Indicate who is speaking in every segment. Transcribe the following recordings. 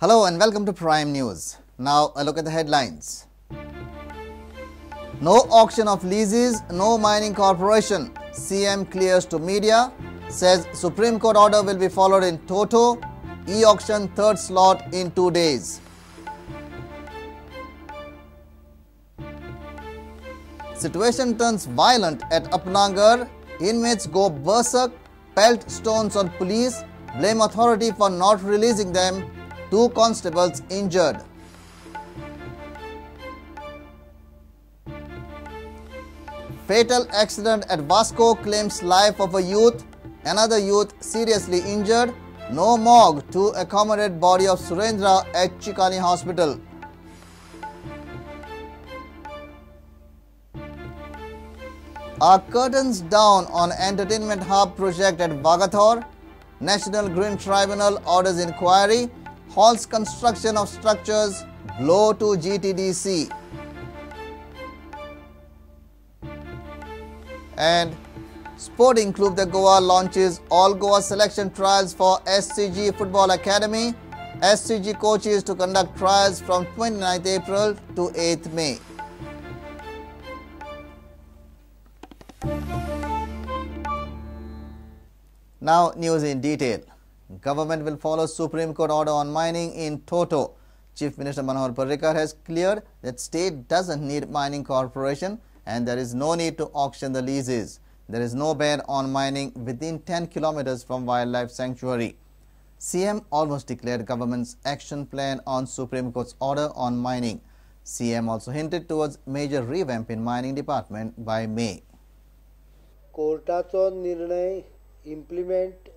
Speaker 1: Hello and welcome to Prime News. Now a look at the headlines. No auction of leases, no mining corporation. CM clears to media, says Supreme Court order will be followed in toto. E-auction third slot in 2 days. Situation turns violent at Upnagar. Inmates go berserk, pelt stones on police, blame authority for not releasing them. 2 constables injured. Fatal accident at Vasco claims life of a youth. Another youth seriously injured. No morgue to accommodate body of Surendra at Chikani Hospital. Are curtains down on entertainment hub project at Vagathor? National Green Tribunal orders inquiry. Halts construction of structures, blow to GTDC. And Sporting Club de Goa launches All Goa selection trials for SCG Football Academy. SCG coaches to conduct trials from 29th April to 8th May. Now news in detail. Government will follow Supreme Court order on mining in toto. Chief Minister Manohar Parrikar has cleared that state doesn't need mining corporation and there is no need to auction the leases. There is no ban on mining within 10 kilometers from wildlife sanctuary. CM almost declared government's action plan on Supreme Court's order on mining. CM also hinted towards major revamp in mining department by May.
Speaker 2: कोर्टाचो निर्णय implement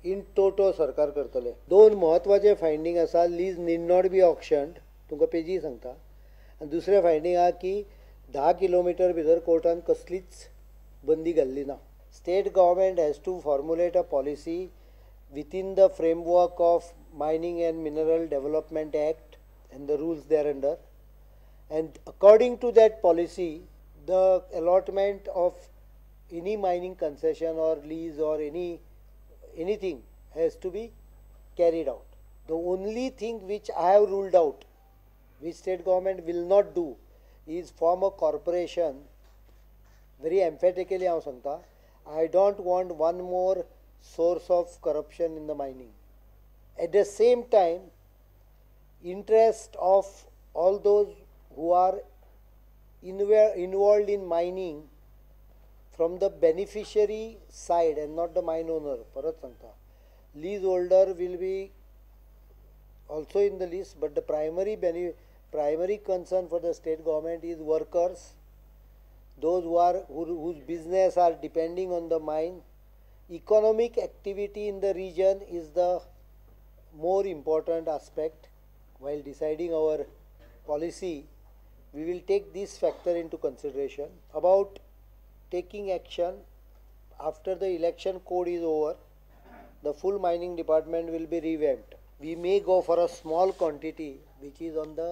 Speaker 2: इन टोटो सरकार करतले. 2 महत्वाचे finding आसा. Lease need not be ऑक्शन्ड, तुमकां पेजी सांगता. आनी दुसरें फायंडींग आहा की 10 किलोमीटर भितर कोर्टान कसलीच बंदी घाल्ली ना. State government has to formulate a policy within the framework of mining and mineral development act and the rules thereunder, and according to that policy the allotment of any mining concession or lease or anything has to be carried out. The only thing which I have ruled out, which state government will not do, is form a corporation. Very emphatically I sangta, I don't want one more source of corruption in the mining. At the same time, interest of all those who are involved in mining from the beneficiary side and not the mine owner, parat sangta, leaseholder will be also in the list, but the primary concern for the state government is workers, those whose business are depending on the mine. Economic activity in the region is the more important aspect. While deciding our policy, we will take this factor into consideration. About taking action, after the election code is over, the full mining department will be revamped. We may go for a small quantity which is on the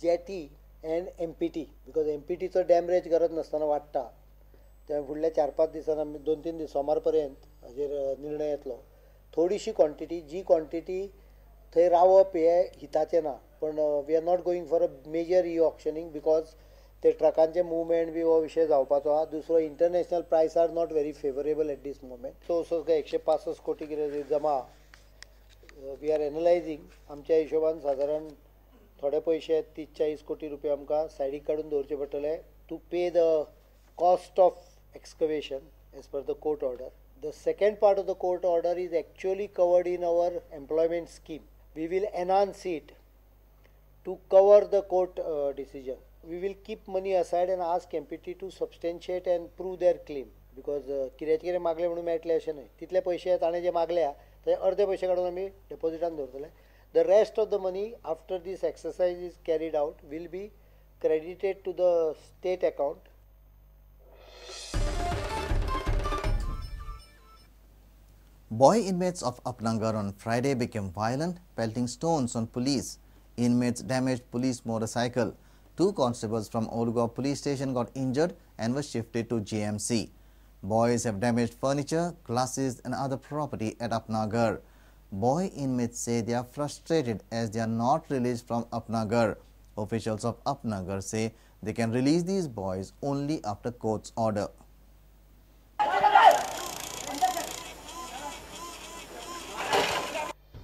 Speaker 2: jetty and MPT, because MPT चं डॅमरेज करत नसताना वाटता. त्यामुळे फुडल्या 4-5 दिसांना 2-3 दीस सोमारपर्यंत हाजेर निर्णय येतलो. थोडीशी क्वांटिटी, जी क्वांटिटी थंय रावप हे हिताचें ना, पण we are not going for a major e auctioning because ते ट्रकांचे मुवमेंट बी हो विषय जावपाचो आहा. दुसरो international prices are not very favourable at this moment. So 165 कोटी कितें जमा वी आर एनालायझींग. आमच्या हिशोबान सादारण थोडे पयशे 30-40 कोटी रुपया आमकां सायडीक काडून दवरचे पडटले to pay the cost of excavation as per the court order. The second part of the court order is actually covered in our employment scheme. We will enhance it to cover the court decision. We will keep money aside and ask MPT to substantiate and prove their claim, because कितें मागले म्हणून मेळटले अशें न्हय. तितले पयशे ताणें जे मागल्या ते अर्धे पयशे काडून आमी डेपोजिटान दवरतले. The rest of the money after this exercise is carried out will be credited to the state account.
Speaker 1: Boy inmates of Upnagar on Friday became violent, pelting stones on police. Inmates damaged police motorcycle. 2 constables from Old Goa police station got injured and were shifted to GMC. Boys have damaged furniture, glasses and other property at Upnagar. Boy inmates say they are frustrated as they are not released from Upnagar. Officials of Upnagar say they can release these boys only after court's order.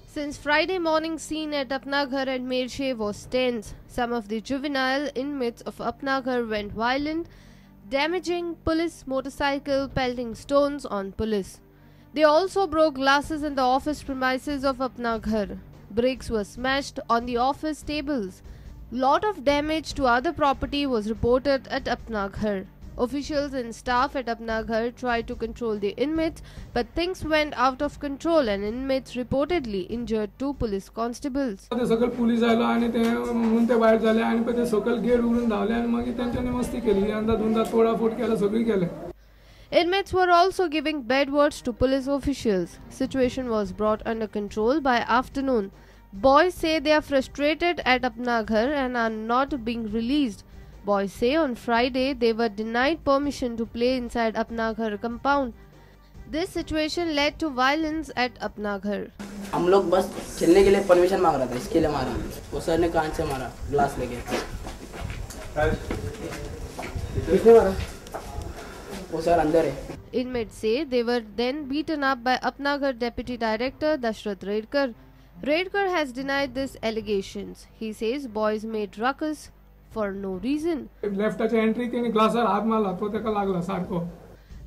Speaker 3: Since Friday morning scene at Upnagar and Mershe was tense, some of the juvenile inmates of Upnagar went violent, damaging police motorcycle, pelting stones on police. They also broke glasses in the office premises of Upnagar. Bricks were smashed on the office tables. Lot of damage to other property was reported at Upnagar. Officials and staff at Upnagar tried to control the inmates, but things went out of control and inmates reportedly injured 2 police constables. Inmates were also giving bad words to police officials. Situation was brought under control by afternoon. Boys say they are frustrated at Upnagar and are not being released. Boys say on Friday they were denied permission to play inside Upnagar compound. This situation led to violence at Upnagar.
Speaker 4: हम लोग बस खेलने के लिए permission मांग रहा था, इसके लिए मारा। वो सर ने कान से मारा, ग्लास लेके। किसने मारा? वो सर अंदर है।
Speaker 3: Inmates say they were then beaten up by Upnagar Deputy Director Dashrath Redkar. Redkar has denied these allegations. He says boys made ruckus for no reason.
Speaker 5: Left entry के glass हाथ मारला तो त्याका लागला सारको.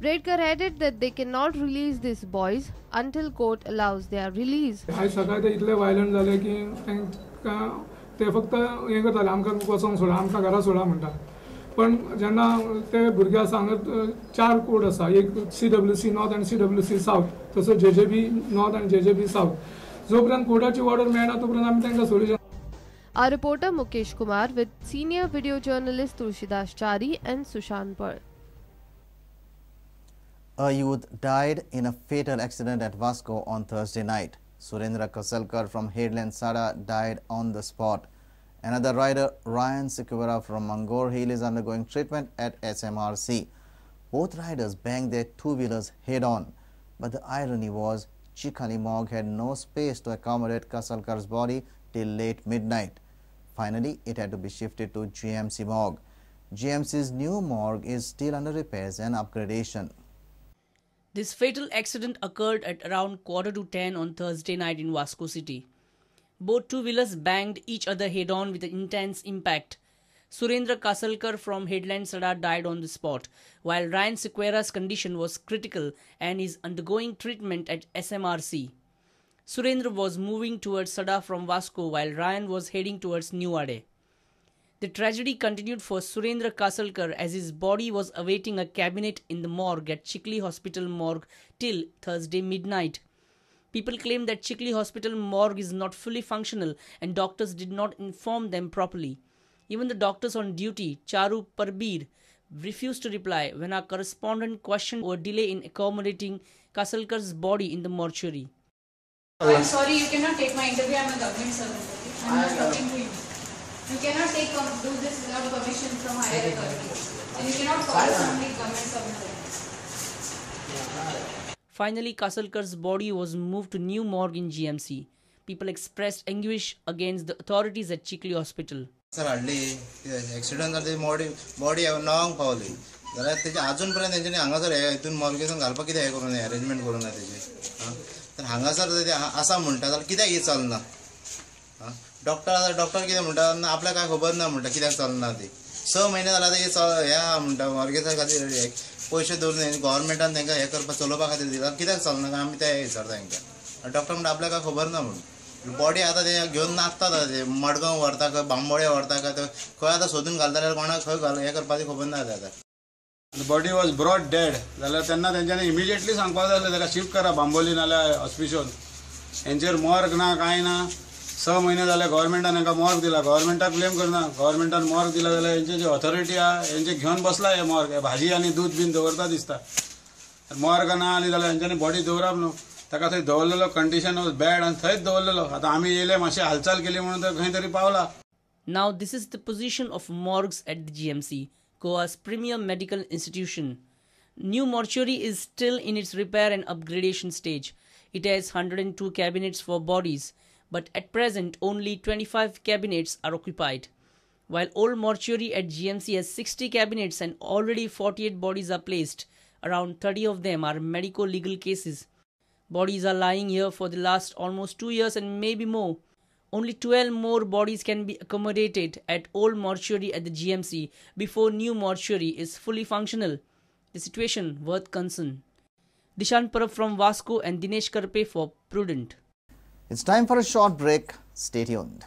Speaker 3: Redkar added that they cannot release these boys until court allows their release.
Speaker 5: आज सकाळी ते इतले violent झाले की ते फक्त हे करताले आमकां कोसोंग सोडा आमकां घरा सोडा म्हणटा. पण जेन्ना ते भुरग्या सांगत 4 कोड आसा, एक CWC नॉर्थ आणि CWC साउथ, तसो JJB नॉर्थ आणि JJB साउथ. जोपर्यंत कोर्टाची ऑर्डर मेळना तोपर्यंत आमी तांकां सोडूं.
Speaker 3: Our reporter Mukesh Kumar with senior video journalist Tulsidas Chari and Sushant Par.
Speaker 1: A youth died in a fatal accident at Vasco on Thursday night. Surendra Kasalkar from Headland Sada died on the spot. Another rider, Ryan Sikura from Mangor Hill, is undergoing treatment at SMRC. Both riders banged their two-wheelers head-on. But the irony was, Chikhali morgue had no space to accommodate Kasalkar's body till late midnight. Finally, it had to be shifted to GMC morgue. GMC's new morgue is still under repairs and upgradation.
Speaker 6: This fatal accident occurred at around 9:45 on Thursday night in Vasco City. Both two-wheelers banged each other head-on with an intense impact. Surendra Kasalkar from Headland Sada died on the spot, while Ryan Sequeira's condition was critical and is undergoing treatment at SMRC. Surendra was moving towards Sada from Vasco while Ryan was heading towards New Ade. The tragedy continued for Surendra Kasalkar as his body was awaiting a cabinet in the morgue at Chikhli Hospital morgue till Thursday midnight. People claim that Chikhli Hospital morgue is not fully functional and doctors did not inform them properly. Even the doctors on duty, Charu Parbir, refused to reply when our correspondent questioned over delay in accommodating Kasalkar's body in the mortuary.
Speaker 7: I'm sorry, you cannot take my interview. I'm a government servant. I'm not talking to you. You cannot do this without permission from higher authorities. And you cannot call somebody government servant.
Speaker 6: Finally, Kasalkar's body was moved to new morgue in GMC. People expressed anguish against the authorities at Chikhli Hospital.
Speaker 8: Sir, hardly accident झाले body नॉंग पावली. जरा त्याचे अजूनपर्यंत त्यांनी हांगासर इथून मॉर्गेसन घालपाक कितें हे करून अरेंजमेंट करून त्याचे. तर हांगासर असा म्हणटा जाल्यार कित्याक हे चलना. डॉक्टर कितें म्हणटा आपल्याक काय खबर ना म्हणटा कित्याक चलना ती. 6 महिने जाला हे ह्या म्हणटा मॉर्गेसा खातीर पयशे दवरून गव्हर्मेंटान तांकां हे करपाक चलोवपा खातीर दिला कित्याक चलना काय आमी ते विचारता तांकां. डॉक्टर म्हणटा आपल्याक काय खबर ना म्हणून. बॉडी आता ते घेवन नाचतात ते मडगांव व्हरता काय बांबोळे व्हरता काय खंय आतां सोदून घालता जाल्यार कोणाक खंय हे करपाची खबर ना आतां.
Speaker 9: बॉडी वॉज ब्रॉड डेड जाल्यार तेन्ना तेंच्यांनी इमिजिएटली सांगपाक जाय ताका शिफ्ट करा बांबोली नाल्यार हॉस्पिटल. हेंचेर मॉर्ग ना कांय ना. 6 महिने जाले गव्हर्मेंटान हांकां मॉर्ग दिला. गव्हर्मेंटाक ब्लेम करना. गव्हर्मेंटान मॉर्ग दिला जाल्यार हेंचे जे ऑथॉरिटी आहा हेंचे घेवन बसला हे मॉर्ग. हे भाजी आनी दूध बीन दवरता दिसता. मॉर्ग ना आली जाल्यार हेंच्यांनी बॉडी दवरप न्हू. ताका थंय दवरलेलो कंडिशन वॉज बॅड आनी थंयच दवरलेलो. आतां आमी येयले मातशें हालचाल केली म्हणून तर खंय तरी पावला.
Speaker 6: Now this is the position of morgues at the GMC, Goa's premier medical institution. New mortuary is still in its repair and upgradation stage. It has 102 cabinets for bodies, but at present only 25 cabinets are occupied. While old mortuary at GMC has 60 cabinets and already 48 bodies are placed, around 30 of them are medico-legal cases. Bodies are lying here for the last almost 2 years and maybe more. Only 12 more bodies can be accommodated at old mortuary at the GMC before new mortuary is fully functional. The situation worth concern. Dishan Parab from Vasco and Dinesh Karpe for Prudent.
Speaker 1: It's time for a short break. Stay tuned.